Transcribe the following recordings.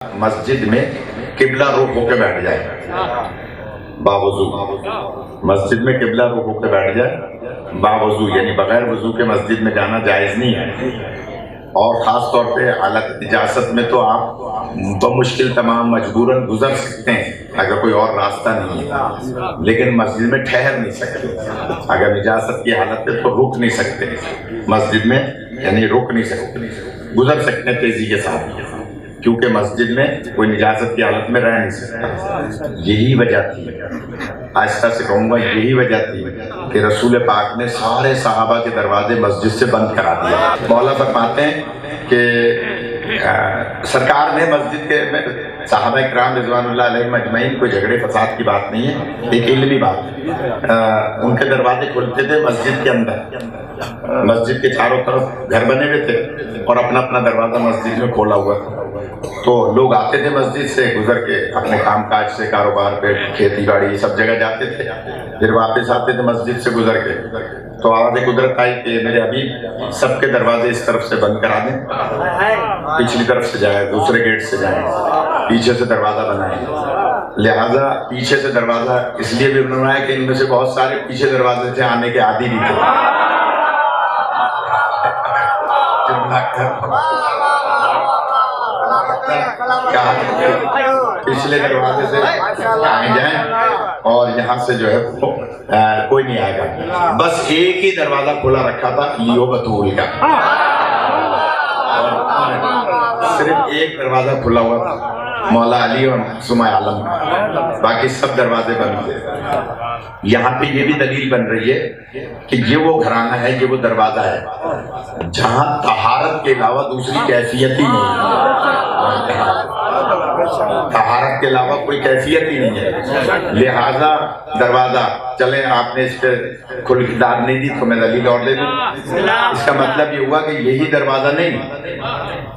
مسجد میں قبلہ رخ ہو کے بیٹھ جائے باوضو، مسجد میں قبلہ رخ ہو کے بیٹھ جائے باوضو، یعنی بغیر وضو کے مسجد میں جانا جائز نہیں ہے۔ اور خاص طور پہ حالت اجازت میں تو آپ بمشکل تمام مجبوراً گزر سکتے ہیں اگر کوئی اور راستہ نہیں ہے، لیکن مسجد میں ٹھہر نہیں سکتے۔ اگر اجازت کی حالت ہے تو رک نہیں سکتے مسجد میں، یعنی رک نہیں سکتے، گزر سکتے ہیں تیزی کے ساتھ، کیونکہ مسجد میں کوئی نجاست کی حالت میں رہ نہیں سکتا۔ یہی وجہ تھی، آہستہ سے کہوں گا، یہی وجہ تھی کہ رسول پاک نے سارے صحابہ کے دروازے مسجد سے بند کرا دیا۔ مولا فرماتے ہیں کہ سرکار نے مسجد کے صحابہ اکرام رضوان اللہ علیہم اجمعین، کوئی جھگڑے فساد کی بات نہیں ہے، ایک علمی بات ہے، ان کے دروازے کھلتے تھے مسجد کے اندر، مسجد کے چاروں طرف گھر بنے ہوئے تھے اور اپنا اپنا دروازہ مسجد میں کھولا ہوا تھا، تو لوگ آتے تھے مسجد سے گزر کے اپنے کام کاج سے، کاروبار پہ، کھیتی باڑی سب جگہ جاتے تھے، پھر واپس آتے تھے مسجد سے گزر کے، تو آواز قدرت آئی کہ میرے حبیب سب کے دروازے اس طرف سے بند کرا دیں، پچھلی طرف سے جائے، دوسرے گیٹ سے جائیں، پیچھے سے دروازہ بنائیں۔ لہذا پیچھے سے دروازہ اس لیے بھی بنوایا کہ ان میں سے بہت سارے پیچھے دروازے سے آنے کے عادی بھی تھے، پچھلے دروازے سے آئے جائیں اور یہاں سے جو ہے کوئی نہیں آئے گا۔ بس ایک ہی دروازہ کھلا رکھا تھا لیو بطول کا، صرف ایک دروازہ کھلا ہوا تھا مولا علی اور معصومہ عالم کا، باقی سب دروازے بند تھے۔ یہاں پہ یہ بھی دلیل بن رہی ہے کہ یہ وہ گھرانہ ہے، یہ وہ دروازہ ہے جہاں طہارت کے علاوہ دوسری کیفیت ہی نہیں ہے، طہارت کے علاوہ کوئی کیفیت ہی نہیں ہے، لہذا دروازہ چلیں، آپ نے اس پہ کھلدار نہیں دی تو میں دلیل اور دے دوں۔ اس کا مطلب یہ ہوا کہ یہی دروازہ نہیں،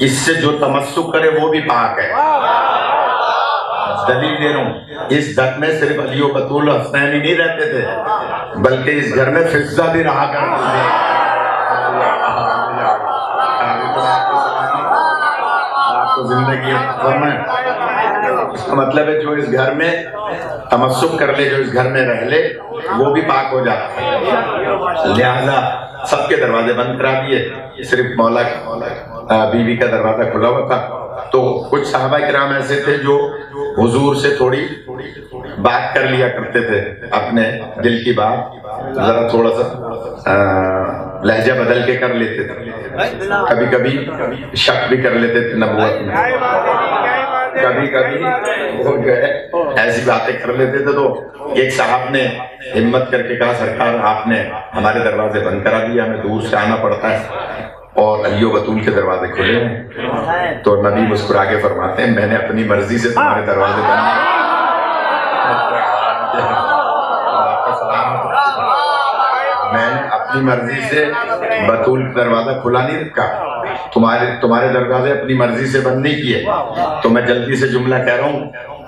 اس سے جو تمسک کرے وہ بھی پاک ہے۔ دلیل دے رہا ہوں، اس گھر میں صرف علی و بطول و حسنین ہی نہیں رہتے تھے، بلکہ اس گھر میں فضہ بھی رہا کرتی تھی۔ آپ کو زندگی اس کا مطلب ہے جو اس گھر میں تمسک کر لے، جو اس گھر میں رہ لے، وہ بھی پاک ہو جاتا ہے۔ لہذا سب کے دروازے بند کرا دیے، صرف مولا بیوی کا دروازہ کھلا ہوا تھا۔ تو کچھ صحابہ کرام ایسے تھے جو حضور سے تھوڑی بات کر لیا کرتے تھے، اپنے دل کی بات ذرا تھوڑا سا لہجہ بدل کے کر لیتے تھے، کبھی کبھی شک بھی کر لیتے تھے نبوت میں، کبھی کبھی وہ جو ہے ایسی باتیں کر لیتے تھے۔ تو ایک صاحب نے ہمت کر کے کہا، سرکار آپ نے ہمارے دروازے بند کرا دیا، ہمیں دور سے آنا پڑتا ہے اور علی و بطول کے دروازے کھلے ہیں۔ تو نبی مسکرا کے فرماتے ہیں، میں نے اپنی مرضی سے تمہارے دروازے بند کیے، میں نے اپنی مرضی سے بطول کا دروازہ کھلا نہیں رکھا، تمہارے دروازے اپنی مرضی سے بند نہیں کیے۔ تو میں جلدی سے جملہ کہہ رہا ہوں،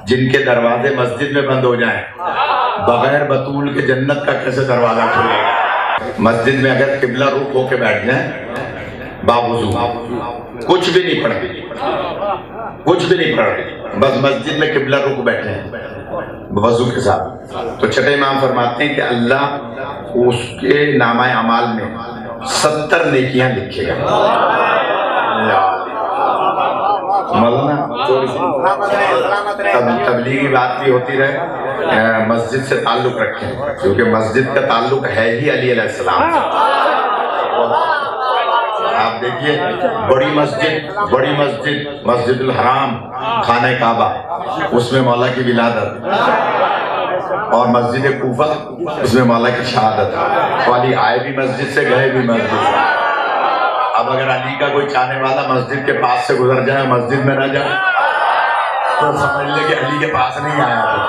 جن کے دروازے مسجد میں بند ہو جائیں، بغیر بطول کے جنت کا کیسے دروازہ کھلے گا؟ مسجد میں اگر قبلہ رخ ہو کے بیٹھ جائیں باوضو، کچھ بھی نہیں پڑھ رہے، بس مسجد میں قبلہ رخ بیٹھے ہیں وضو کے ساتھ، تو چھٹے امام فرماتے ہیں کہ اللہ اس کے نامہ اعمال میں 70 نیکیاں لکھے گا۔ مولانا تبلیغی بات بھی ہوتی رہے، مسجد سے تعلق رکھیں، کیونکہ مسجد کا تعلق ہے ہی علی علیہ السلام سے۔ آپ دیکھیے بڑی مسجد مسجد الحرام، خانہ کعبہ، اس میں مولا کی ولادت، اور مسجد کوفہ اس میں مولا کی شہادت، والی آئے بھی مسجد سے، گئے بھی مسجد سے۔ اب اگر علی کا کوئی چاہنے والا مسجد کے پاس سے گزر جائے، مسجد میں نہ جائے، تو سمجھ لے کہ علی کے پاس نہیں آیا تھا۔